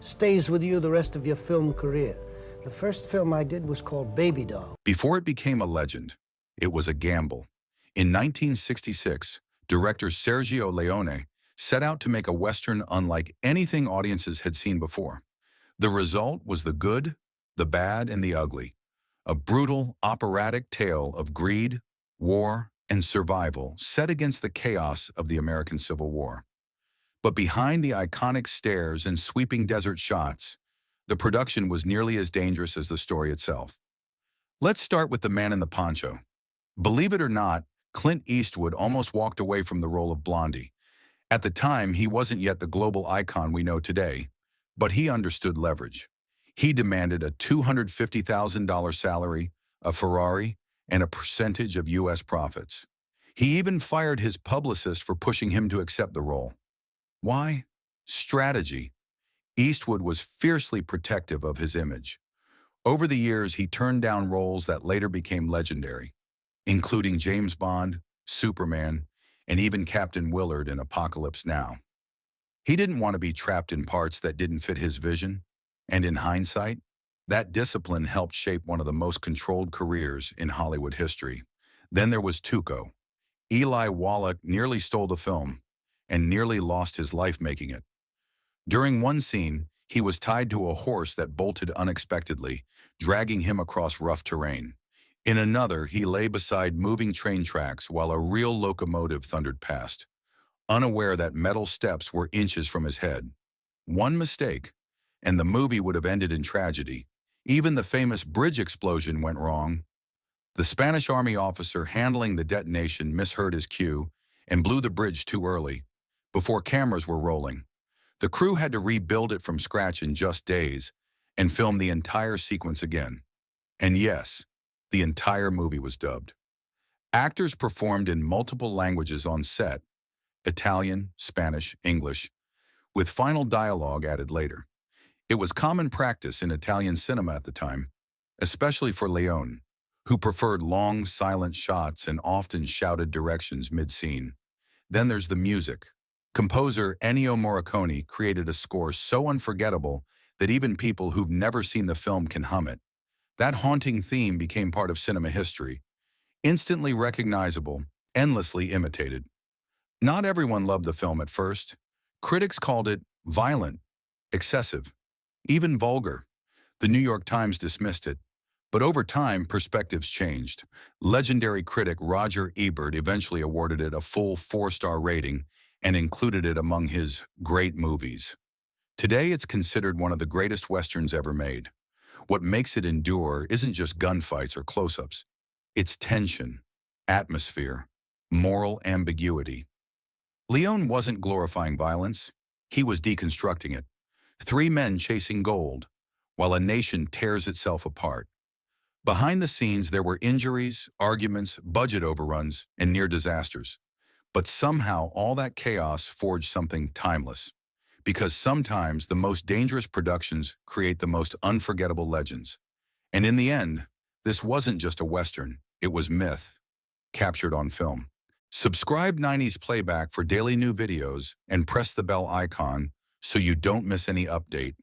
stays with you the rest of your film career. The first film I did was called Baby Doll. Before it became a legend, it was a gamble. In 1966, director Sergio Leone set out to make a Western unlike anything audiences had seen before. The result was the good, the bad, and the ugly. A brutal, operatic tale of greed, war, and survival set against the chaos of the American Civil War. But behind the iconic stares and sweeping desert shots, the production was nearly as dangerous as the story itself. Let's start with the man in the poncho. Believe it or not, Clint Eastwood almost walked away from the role of Blondie. At the time, he wasn't yet the global icon we know today, but he understood leverage. He demanded a $250,000 salary, a Ferrari, and a percentage of U.S. profits. He even fired his publicist for pushing him to accept the role. Why? Strategy. Eastwood was fiercely protective of his image. Over the years, he turned down roles that later became legendary, including James Bond, Superman, and even Captain Willard in Apocalypse Now. He didn't want to be trapped in parts that didn't fit his vision, and in hindsight, that discipline helped shape one of the most controlled careers in Hollywood history. Then there was Tuco. Eli Wallach nearly stole the film and nearly lost his life making it. During one scene, he was tied to a horse that bolted unexpectedly, dragging him across rough terrain. In another, he lay beside moving train tracks while a real locomotive thundered past, unaware that metal steps were inches from his head. One mistake, and the movie would have ended in tragedy. Even the famous bridge explosion went wrong. The Spanish Army officer handling the detonation misheard his cue and blew the bridge too early, before cameras were rolling. The crew had to rebuild it from scratch in just days and film the entire sequence again. And yes, the entire movie was dubbed. Actors performed in multiple languages on set, Italian, Spanish, English, with final dialogue added later. It was common practice in Italian cinema at the time, especially for Leone, who preferred long, silent shots and often shouted directions mid-scene. Then there's the music. Composer Ennio Morricone created a score so unforgettable that even people who've never seen the film can hum it. That haunting theme became part of cinema history, instantly recognizable, endlessly imitated. Not everyone loved the film at first. Critics called it violent, excessive, even vulgar. The New York Times dismissed it. But over time, perspectives changed. Legendary critic Roger Ebert eventually awarded it a full 4-star rating and included it among his great movies. Today, it's considered one of the greatest Westerns ever made. What makes it endure isn't just gunfights or close-ups. It's tension, atmosphere, moral ambiguity. Leone wasn't glorifying violence. He was deconstructing it. 3 men chasing gold, while a nation tears itself apart. Behind the scenes, there were injuries, arguments, budget overruns, and near disasters. But somehow, all that chaos forged something timeless. Because sometimes the most dangerous productions create the most unforgettable legends. And in the end, this wasn't just a Western, it was myth, captured on film. Subscribe 90s Playback for daily new videos and press the bell icon so you don't miss any update.